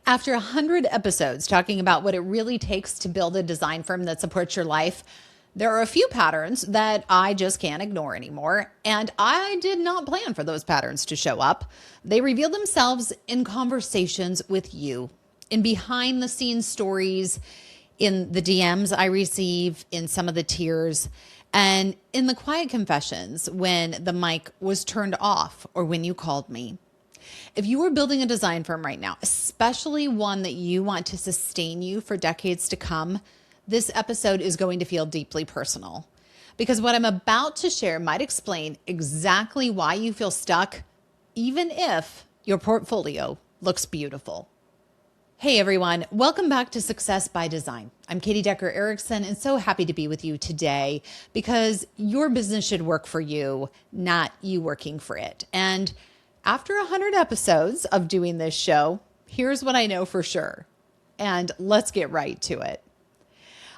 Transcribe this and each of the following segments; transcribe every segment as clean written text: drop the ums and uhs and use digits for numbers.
After 100 episodes talking about what it really takes to build a design firm that supports your life, there are a few patterns that I just can't ignore anymore, and I did not plan for those patterns to show up. They reveal themselves in conversations with you, in behind the scenes stories, in the DMs I receive, in some of the tears, and in the quiet confessions when the mic was turned off or when you called me. If you are building a design firm right now, especially one that you want to sustain you for decades to come, this episode is going to feel deeply personal, because what I'm about to share might explain exactly why you feel stuck, even if your portfolio looks beautiful. Hey everyone, welcome back to Success by Design. I'm Katie Decker Erickson, and so happy to be with you today because your business should work for you, not you working for it. And after 100 episodes of doing this show, here's what I know for sure. And let's get right to it.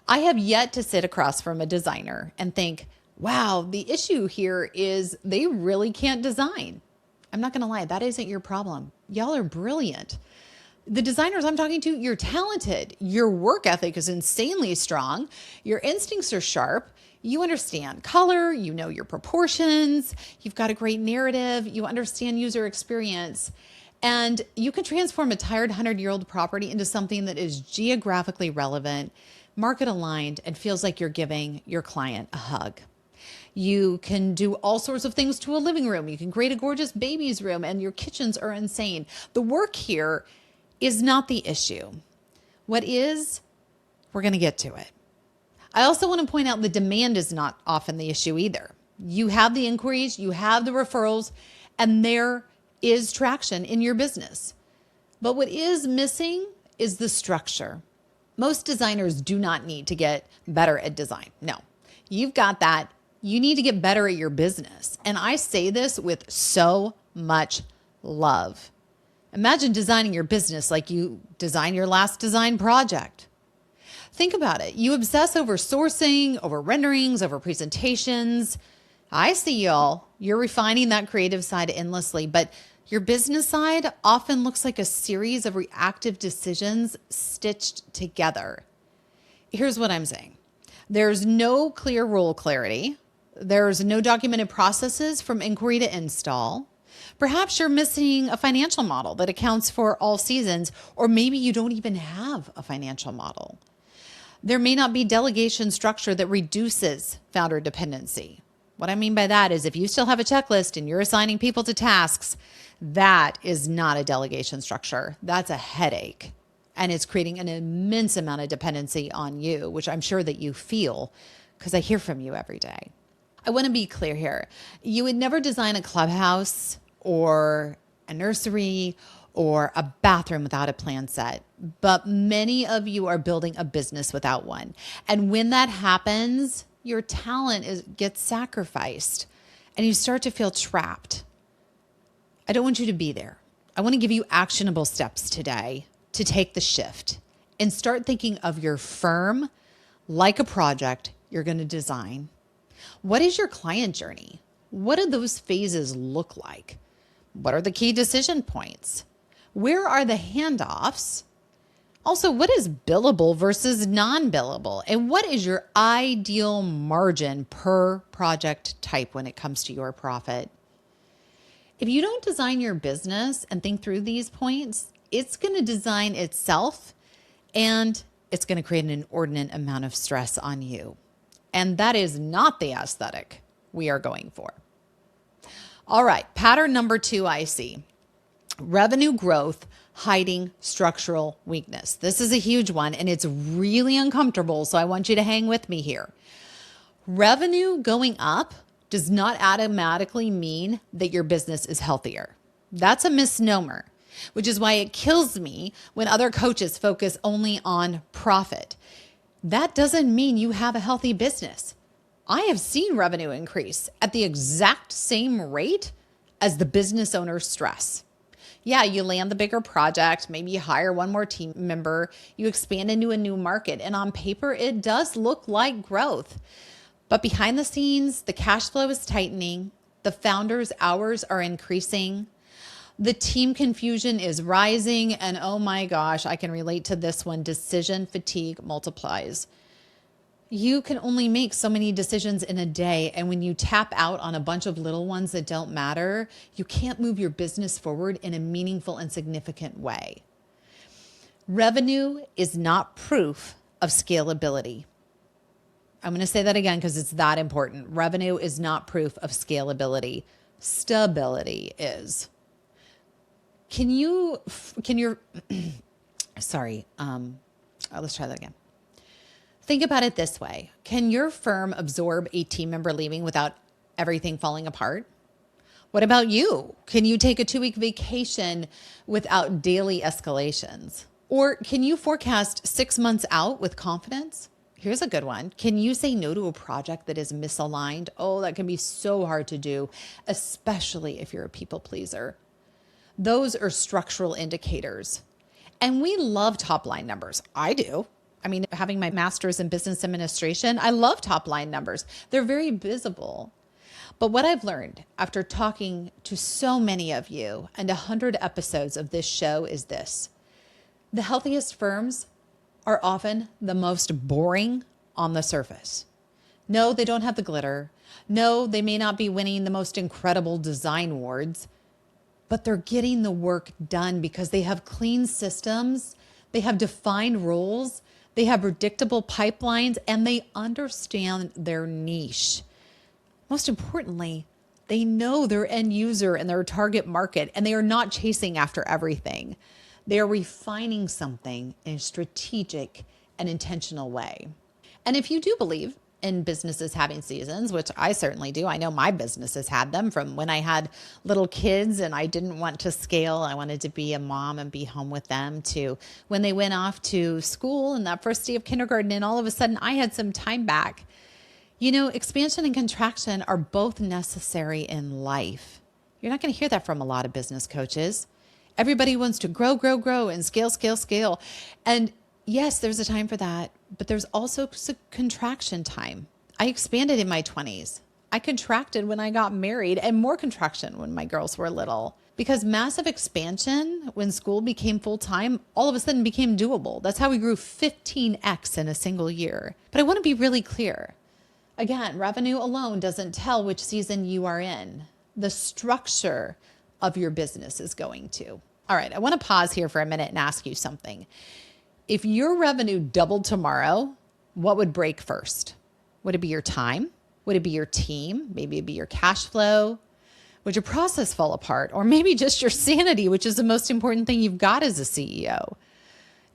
I have yet to sit across from a designer and think, wow, the issue here is they really can't design. I'm not going to lie, that isn't your problem. Y'all are brilliant. The designers I'm talking to, you're talented. Your work ethic is insanely strong. Your instincts are sharp. You understand color, you know your proportions, you've got a great narrative, you understand user experience, and you can transform a tired 100-year-old property into something that is geographically relevant, market aligned, and feels like you're giving your client a hug. You can do all sorts of things to a living room. You can create a gorgeous baby's room, and your kitchens are insane. The work here is not the issue. What is, we're going to get to it. I also want to point out the demand is not often the issue either. You have the inquiries, you have the referrals, and there is traction in your business. But what is missing is the structure. Most designers do not need to get better at design. No, you've got that. You need to get better at your business. And I say this with so much love. Imagine designing your business like you design your last design project. Think about it. You obsess over sourcing, over renderings, over presentations. I see y'all. You're refining that creative side endlessly, but your business side often looks like a series of reactive decisions stitched together. Here's what I'm saying. There's no clear rule clarity. There's no documented processes from inquiry to install. Perhaps you're missing a financial model that accounts for all seasons, or maybe you don't even have a financial model. There may not be delegation structure that reduces founder dependency. What I mean by that is if you still have a checklist and you're assigning people to tasks, that is not a delegation structure. That's a headache. And it's creating an immense amount of dependency on you, which I'm sure that you feel because I hear from you every day. I want to be clear here. You would never design a clubhouse or a nursery or a bathroom without a plan set. But many of you are building a business without one. And when that happens, your talent gets sacrificed and you start to feel trapped. I don't want you to be there. I want to give you actionable steps today to take the shift and start thinking of your firm like a project you're going to design. What is your client journey? What do those phases look like? What are the key decision points? Where are the handoffs? Also, what is billable versus non-billable? And what is your ideal margin per project type when it comes to your profit? If you don't design your business and think through these points, it's going to design itself and it's going to create an inordinate amount of stress on you. And that is not the aesthetic we are going for. All right, pattern number 2 I see. Revenue growth hiding structural weakness. This is a huge one and it's really uncomfortable, so I want you to hang with me here. Revenue going up does not automatically mean that your business is healthier. That's a misnomer, which is why it kills me when other coaches focus only on profit. That doesn't mean you have a healthy business. I have seen revenue increase at the exact same rate as the business owner's stress. Yeah, you land the bigger project, maybe you hire one more team member, you expand into a new market, and on paper, it does look like growth. But behind the scenes, the cash flow is tightening, the founder's hours are increasing, The team confusion is rising. And oh my gosh, I can relate to this one. Decision fatigue multiplies. You can only make so many decisions in a day. And when you tap out on a bunch of little ones that don't matter, you can't move your business forward in a meaningful and significant way. Revenue is not proof of scalability. I'm going to say that again because it's that important. Revenue is not proof of scalability. Stability is. Let's try that again. Think about it this way. Can your firm absorb a team member leaving without everything falling apart? What about you? Can you take a 2-week vacation without daily escalations? Or can you forecast 6 months out with confidence? Here's a good one. Can you say no to a project that is misaligned? Oh, that can be so hard to do, especially if you're a people pleaser. Those are structural indicators. And we love top line numbers. I do. I mean, having my master's in business administration, I love top line numbers. They're very visible. But what I've learned after talking to so many of you and 100 episodes of this show is this. The healthiest firms are often the most boring on the surface. No, they don't have the glitter. No, they may not be winning the most incredible design awards, but they're getting the work done because they have clean systems, they have defined roles, they have predictable pipelines, and they understand their niche. Most importantly, they know their end user and their target market, and they are not chasing after everything. They are refining something in a strategic and intentional way. And if you do believe in businesses having seasons, which I certainly do, I know my business has had them from when I had little kids and I didn't want to scale. I wanted to be a mom and be home with them, to when they went off to school and that first day of kindergarten and all of a sudden I had some time back. You know, expansion and contraction are both necessary in life. You're not going to hear that from a lot of business coaches. Everybody wants to grow, and scale. And yes, there's a time for that, but there's also contraction time. I expanded in my 20s. I contracted when I got married, and more contraction when my girls were little. Because massive expansion, when school became full-time, all of a sudden became doable. That's how we grew 15x in a single year. But I want to be really clear. Again, revenue alone doesn't tell which season you are in. The structure of your business is going to. All right, I want to pause here for a minute and ask you something. If your revenue doubled tomorrow, what would break first? Would it be your time? Would it be your team? Maybe it'd be your cash flow? Would your process fall apart? Or maybe just your sanity, which is the most important thing you've got as a CEO?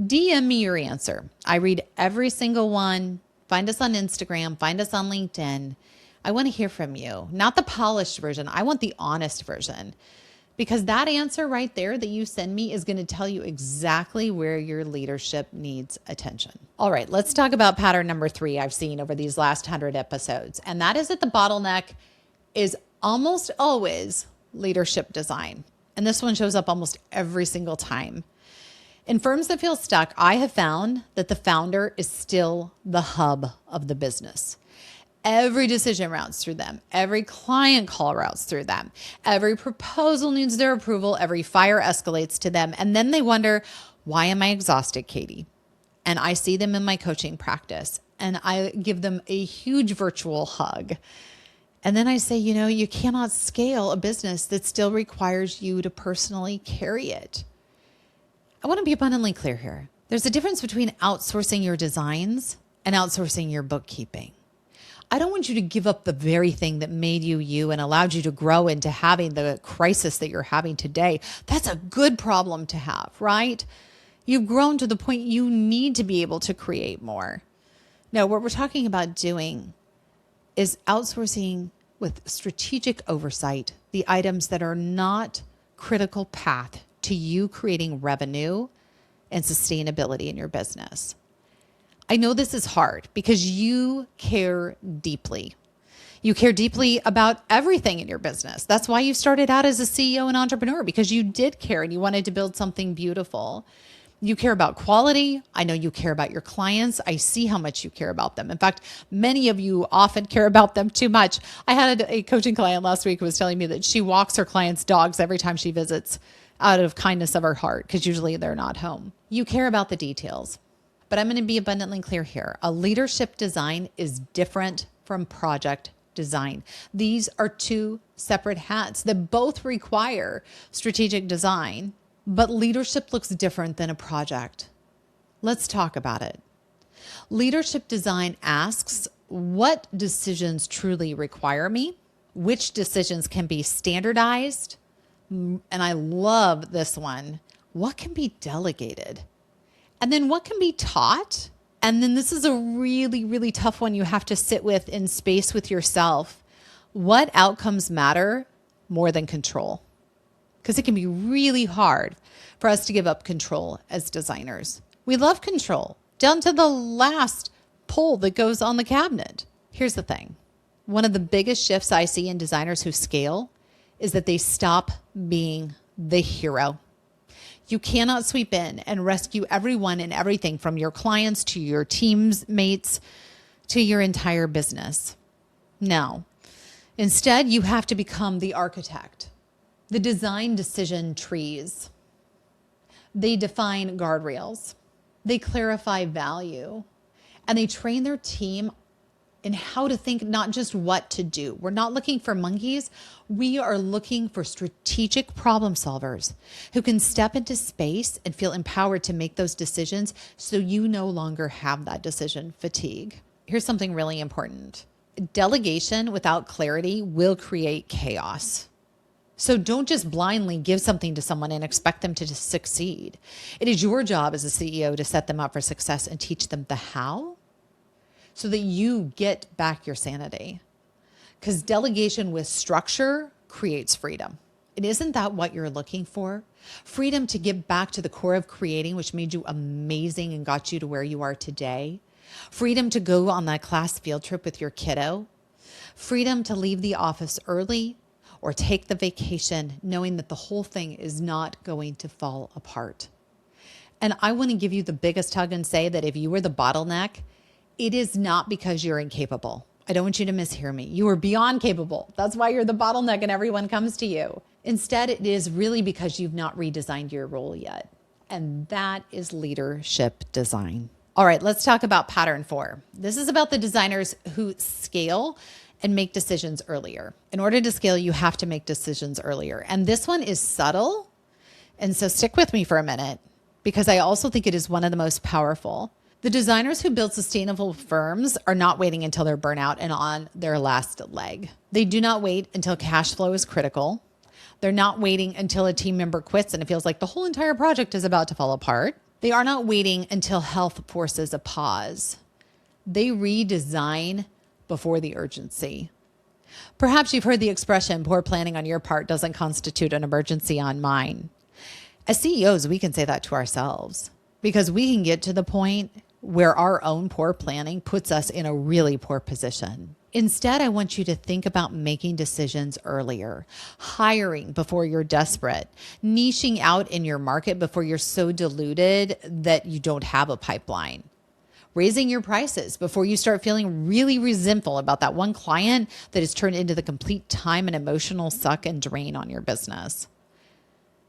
DM me your answer. I read every single one. Find us on Instagram. Find us on LinkedIn. I want to hear from you. Not the polished version. I want the honest version. Because that answer right there that you send me is going to tell you exactly where your leadership needs attention. All right, let's talk about pattern number 3 I've seen over these last 100 episodes. And that is that the bottleneck is almost always leadership design. And this one shows up almost every single time. In firms that feel stuck, I have found that the founder is still the hub of the business. Every decision routes through them. Every client call routes through them. Every proposal needs their approval. Every fire escalates to them. And then they wonder, why am I exhausted, Katie? And I see them in my coaching practice and I give them a huge virtual hug. And then I say, you know, you cannot scale a business that still requires you to personally carry it. I want to be abundantly clear here. There's a difference between outsourcing your designs and outsourcing your bookkeeping. I don't want you to give up the very thing that made you you and allowed you to grow into having the crisis that you're having today. That's a good problem to have, right? You've grown to the point you need to be able to create more. No, what we're talking about doing is outsourcing with strategic oversight the items that are not critical path to you creating revenue and sustainability in your business. I know this is hard because you care deeply. You care deeply about everything in your business. That's why you started out as a CEO and entrepreneur, because you did care and you wanted to build something beautiful. You care about quality. I know you care about your clients. I see how much you care about them. In fact, many of you often care about them too much. I had a coaching client last week who was telling me that she walks her clients' dogs every time she visits. out of kindness of our heart, because usually they're not home. You care about the details. But I'm going to be abundantly clear here. A leadership design is different from project design. These are two separate hats that both require strategic design, but leadership looks different than a project. Let's talk about it. Leadership design asks, what decisions truly require me? Which decisions can be standardized? And I love this one. What can be delegated? And then what can be taught? And then this is a really, really tough one you have to sit with in space with yourself. What outcomes matter more than control? Because it can be really hard for us to give up control as designers. We love control, down to the last pull that goes on the cabinet. Here's the thing. One of the biggest shifts I see in designers who scale is that they stop being the hero. You cannot sweep in and rescue everyone and everything from your clients to your team's mates to your entire business. No. Instead, you have to become the architect. The design decision trees. They define guardrails. They clarify value. And they train their team in how to think, not just what to do. We're not looking for monkeys. We are looking for strategic problem solvers who can step into space and feel empowered to make those decisions so you no longer have that decision fatigue. Here's something really important. Delegation without clarity will create chaos. So don't just blindly give something to someone and expect them to just succeed. It is your job as a CEO to set them up for success and teach them the how, so that you get back your sanity. Because delegation with structure creates freedom. And isn't that what you're looking for? Freedom to get back to the core of creating, which made you amazing and got you to where you are today. Freedom to go on that class field trip with your kiddo. Freedom to leave the office early or take the vacation knowing that the whole thing is not going to fall apart. And I want to give you the biggest hug and say that if you were the bottleneck, it is not because you're incapable. I don't want you to mishear me. You are beyond capable. That's why you're the bottleneck and everyone comes to you. Instead, it is really because you've not redesigned your role yet. And that is leadership design. All right, let's talk about pattern 4. This is about the designers who scale and make decisions earlier. In order to scale, you have to make decisions earlier. And this one is subtle. And so stick with me for a minute, because I also think it is one of the most powerful. The designers who build sustainable firms are not waiting until they're burnout and on their last leg. They do not wait until cash flow is critical. They're not waiting until a team member quits and it feels like the whole entire project is about to fall apart. They are not waiting until health forces a pause. They redesign before the urgency. Perhaps you've heard the expression, poor planning on your part doesn't constitute an emergency on mine. As CEOs, we can say that to ourselves because we can get to the point where our own poor planning puts us in a really poor position. Instead, I want you to think about making decisions earlier, hiring before you're desperate, niching out in your market before you're so diluted that you don't have a pipeline, raising your prices before you start feeling really resentful about that one client that has turned into the complete time and emotional suck and drain on your business.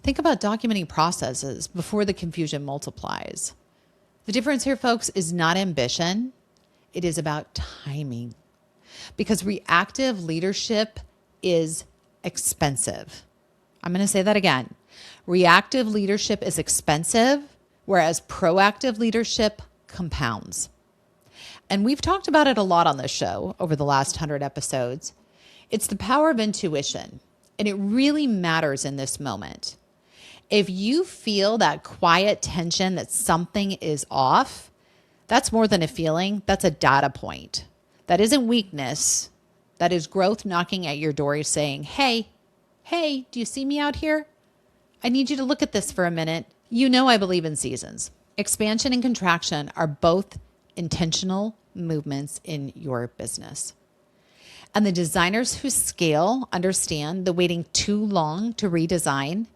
Think about documenting processes before the confusion multiplies. The difference here, folks, is not ambition. It is about timing. Because reactive leadership is expensive. I'm going to say that again. Reactive leadership is expensive, whereas proactive leadership compounds. And we've talked about it a lot on this show over the last 100 episodes. It's the power of intuition, and it really matters in this moment. If you feel that quiet tension that something is off, that's more than a feeling. That's a data point. That isn't weakness. That is growth knocking at your door saying, hey, do you see me out here? I need you to look at this for a minute. You know I believe in seasons. Expansion and contraction are both intentional movements in your business. And the designers who scale understand that waiting too long to redesign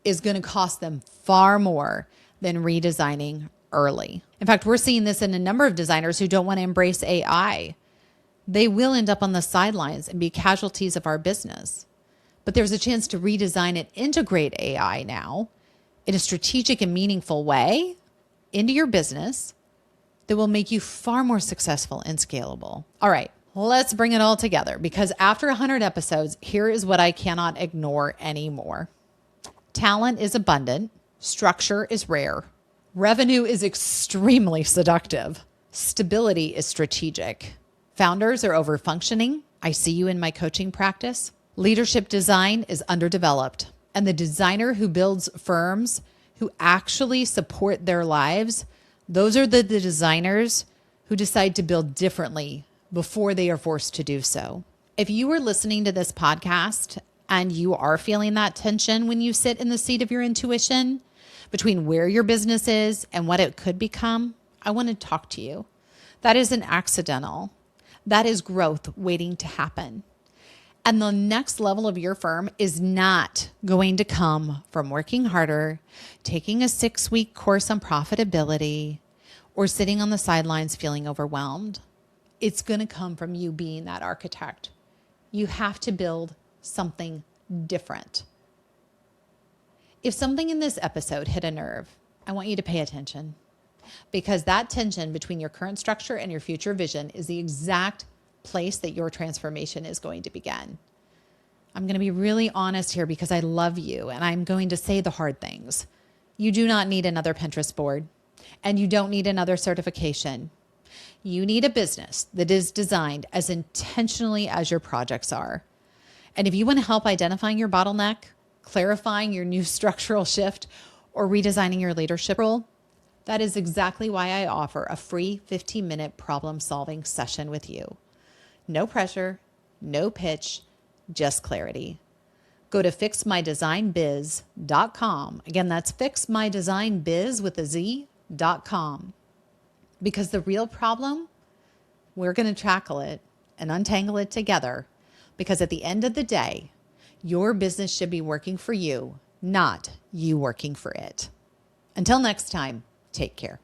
is going to cost them far more than redesigning early. In fact, we're seeing this in a number of designers who don't want to embrace AI. They will end up on the sidelines and be casualties of our business But there's a chance to redesign and integrate AI now in a strategic and meaningful way into your business that will make you far more successful and scalable. All right, let's bring it all together, because after 100 episodes, here is what I cannot ignore anymore. Talent is abundant. Structure is rare. Revenue is extremely seductive. Stability is strategic. Founders are overfunctioning. I see you in my coaching practice. Leadership design is underdeveloped. And the designer who builds firms who actually support their lives, those are the designers who decide to build differently before they are forced to do so. If you are listening to this podcast and you are feeling that tension when you sit in the seat of your intuition between where your business is and what it could become, I want to talk to you. That isn't accidental. That is growth waiting to happen. And the next level of your firm is not going to come from working harder, taking a 6-week course on profitability, or sitting on the sidelines feeling overwhelmed. It's going to come from you being that architect. You have to build something different. If something in this episode hit a nerve, I want you to pay attention, because that tension between your current structure and your future vision is the exact place that your transformation is going to begin. I'm going to be really honest here because I love you, and I'm going to say the hard things. You do not need another Pinterest board, and you don't need another certification. You need a business that is designed as intentionally as your projects are. And if you want to help identifying your bottleneck, clarifying your new structural shift, or redesigning your leadership role, that is exactly why I offer a free 15-minute problem-solving session with you. No pressure, no pitch, just clarity. Go to fixmydesignbiz.com. Again, that's fixmydesignbiz with a Z.com. Because the real problem, we're going to tackle it and untangle it together. Because at the end of the day, your business should be working for you, not you working for it. Until next time, take care.